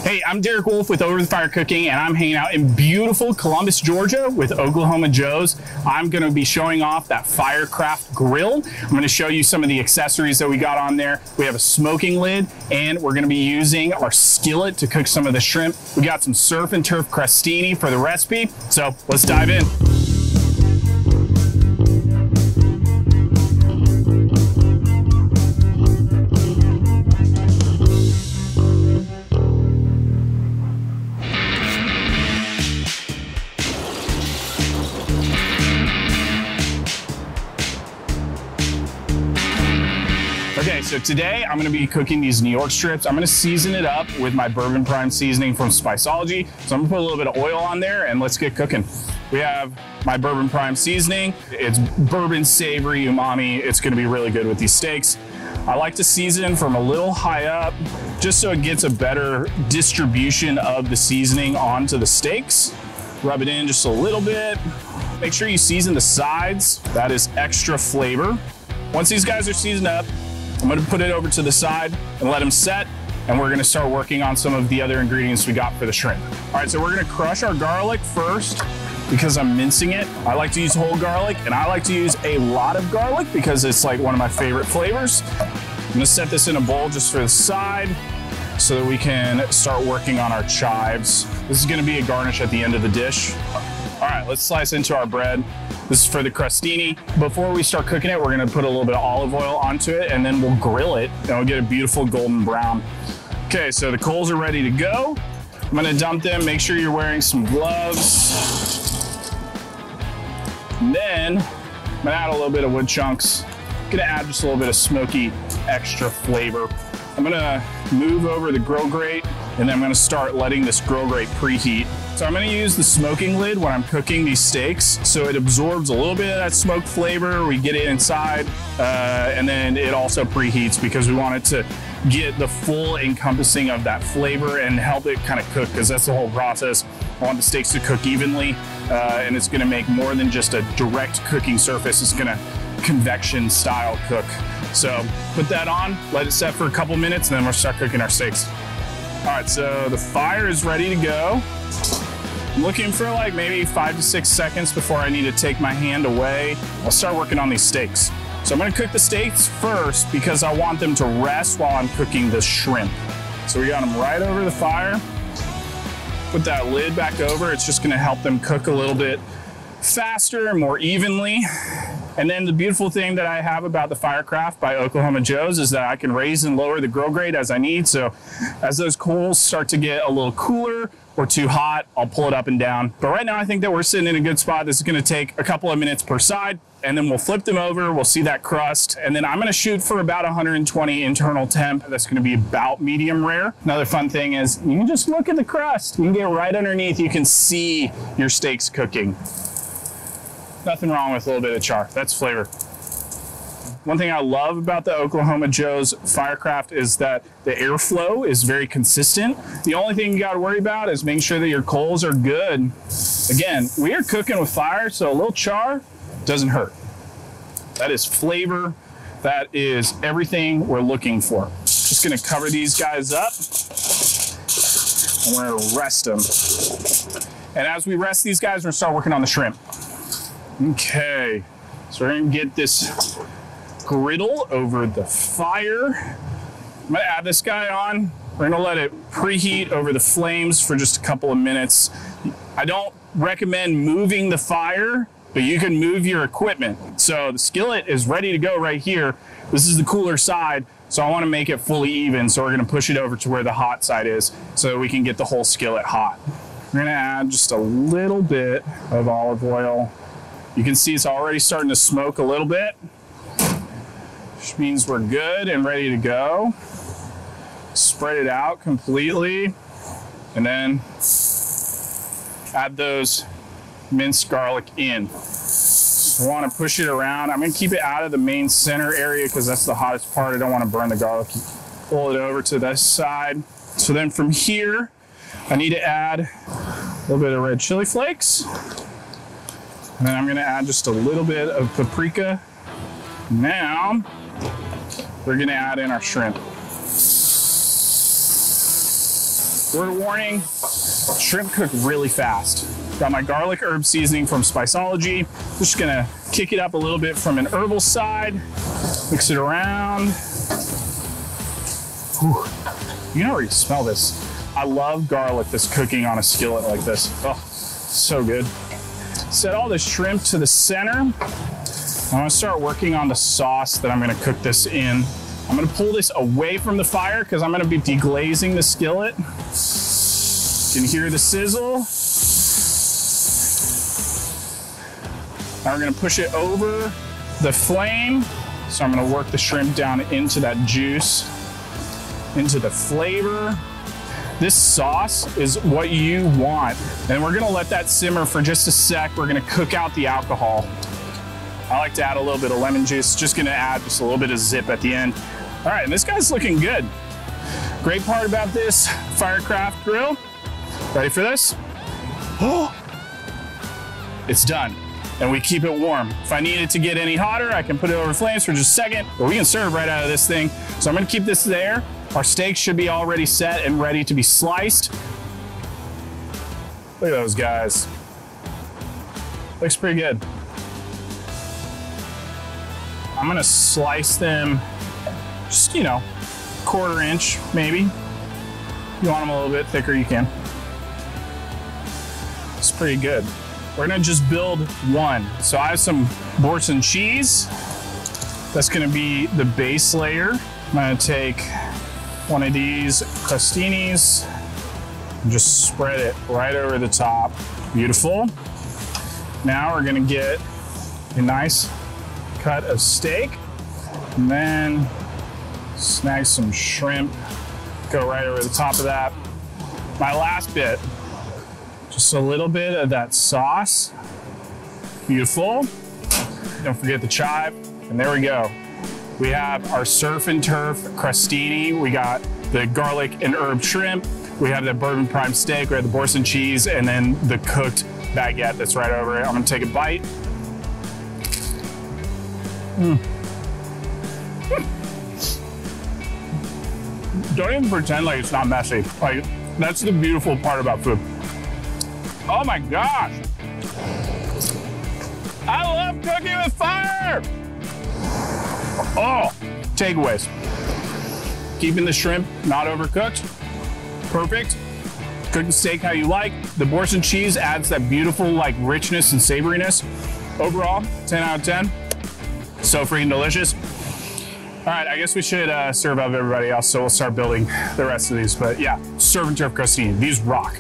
Hey, I'm Derek Wolf with Over the Fire Cooking, and I'm hanging out in beautiful Columbus, Georgia with Oklahoma Joe's. I'm going to be showing off that Firecraft grill. I'm going to show you some of the accessories that we got on there. We have a smoking lid, and we're going to be using our skillet to cook some of the shrimp. We got some Surf and Turf Crostini for the recipe, so let's dive in. Okay, so today I'm gonna be cooking these New York strips. I'm gonna season it up with my bourbon prime seasoning from Spiceology. So I'm gonna put a little bit of oil on there and let's get cooking. We have my bourbon prime seasoning. It's bourbon savory umami. It's gonna be really good with these steaks. I like to season from a little high up just so it gets a better distribution of the seasoning onto the steaks. Rub it in just a little bit. Make sure you season the sides. That is extra flavor. Once these guys are seasoned up, I'm gonna put it over to the side and let them set, and we're gonna start working on some of the other ingredients we got for the shrimp. All right, so we're gonna crush our garlic first because I'm mincing it. I like to use whole garlic, and I like to use a lot of garlic because it's like one of my favorite flavors. I'm gonna set this in a bowl just for the side so that we can start working on our chives. This is gonna be a garnish at the end of the dish. All right, let's slice into our bread. This is for the crostini. Before we start cooking it, we're gonna put a little bit of olive oil onto it, and then we'll grill it, and we'll get a beautiful golden brown. Okay, so the coals are ready to go. I'm gonna dump them. Make sure you're wearing some gloves. And then I'm gonna add a little bit of wood chunks. I'm gonna add just a little bit of smoky extra flavor. I'm gonna move over the grill grate, and then I'm gonna start letting this grill grate preheat. So I'm gonna use the smoking lid when I'm cooking these steaks, so it absorbs a little bit of that smoked flavor. We get it inside, and then it also preheats because we want it to get the full encompassing of that flavor and help it kind of cook, because that's the whole process. I want the steaks to cook evenly, and it's gonna make more than just a direct cooking surface. It's gonna convection style cook. So put that on, let it set for a couple minutes, and then we'll start cooking our steaks. All right, so the fire is ready to go. I'm looking for like maybe 5 to 6 seconds before I need to take my hand away. I'll start working on these steaks. So I'm gonna cook the steaks first because I want them to rest while I'm cooking the shrimp. So we got them right over the fire. Put that lid back over. It's just gonna help them cook a little bit faster and more evenly. And then the beautiful thing that I have about the Firecraft by Oklahoma Joe's is that I can raise and lower the grill grate as I need. So as those coals start to get a little cooler or too hot, I'll pull it up and down. But right now I think that we're sitting in a good spot. This is gonna take a couple of minutes per side, and then we'll flip them over. We'll see that crust. And then I'm gonna shoot for about 120 internal temp. That's gonna be about medium rare. Another fun thing is you can just look at the crust. You can get right underneath. You can see your steaks cooking. Nothing wrong with a little bit of char. That's flavor. One thing I love about the Oklahoma Joe's Firecraft is that the airflow is very consistent. The only thing you got to worry about is making sure that your coals are good. Again, we are cooking with fire, so a little char doesn't hurt. That is flavor. That is everything we're looking for. Just gonna cover these guys up, and we're gonna rest them. And as we rest these guys, we're gonna start working on the shrimp. Okay, so we're gonna get this griddle over the fire. I'm gonna add this guy on. We're gonna let it preheat over the flames for just a couple of minutes. I don't recommend moving the fire, but you can move your equipment. So the skillet is ready to go right here. This is the cooler side, so I wanna make it fully even. So we're gonna push it over to where the hot side is so that we can get the whole skillet hot. We're gonna add just a little bit of olive oil. You can see it's already starting to smoke a little bit, which means we're good and ready to go. Spread it out completely, and then add those minced garlic in. So I want to push it around. I'm going to keep it out of the main center area because that's the hottest part. I don't want to burn the garlic. Pull it over to this side. So then from here, I need to add a little bit of red chili flakes. And then I'm gonna add just a little bit of paprika. Now, we're gonna add in our shrimp. Word of warning, shrimp cook really fast. Got my garlic herb seasoning from Spiceology. Just gonna kick it up a little bit from an herbal side, mix it around. Whew. You can already smell this. I love garlic that's cooking on a skillet like this. Oh, so good. Set all the shrimp to the center. I'm gonna start working on the sauce that I'm gonna cook this in. I'm gonna pull this away from the fire because I'm gonna be deglazing the skillet. You can hear the sizzle. Now we're gonna push it over the flame. So I'm gonna work the shrimp down into that juice, into the flavor. This sauce is what you want. And we're gonna let that simmer for just a sec. We're gonna cook out the alcohol. I like to add a little bit of lemon juice. Just gonna add just a little bit of zip at the end. All right, and this guy's looking good. Great part about this Firecraft grill. Ready for this? Oh, it's done. And we keep it warm. If I need it to get any hotter, I can put it over flames for just a second, but we can serve right out of this thing. So I'm gonna keep this there. Our steaks should be already set and ready to be sliced. Look at those guys. Looks pretty good. I'm gonna slice them just, you know, 1/4 inch maybe. If you want them a little bit thicker, you can. It's pretty good. We're gonna just build one. So I have some Boursin cheese. That's gonna be the base layer. I'm gonna take one of these crostinis and just spread it right over the top. Beautiful. Now we're gonna get a nice cut of steak and then snag some shrimp, go right over the top of that. My last bit, just a little bit of that sauce. Beautiful. Don't forget the chive, and there we go. We have our Surf and Turf Crostini. We got the garlic and herb shrimp. We have the bourbon prime steak. We have the Boursin cheese, and then the cooked baguette that's right over it. I'm gonna take a bite. Don't even pretend like it's not messy. Like, that's the beautiful part about food. Oh my gosh. I love cooking with fire. Oh, takeaways. Keeping the shrimp not overcooked. Perfect. Cooking steak how you like. The Boursin cheese adds that beautiful like richness and savoriness. Overall, 10 out of 10. So freaking delicious. All right, I guess we should serve up everybody else, so we'll start building the rest of these. But yeah, Surf and Turf Crostini, these rock.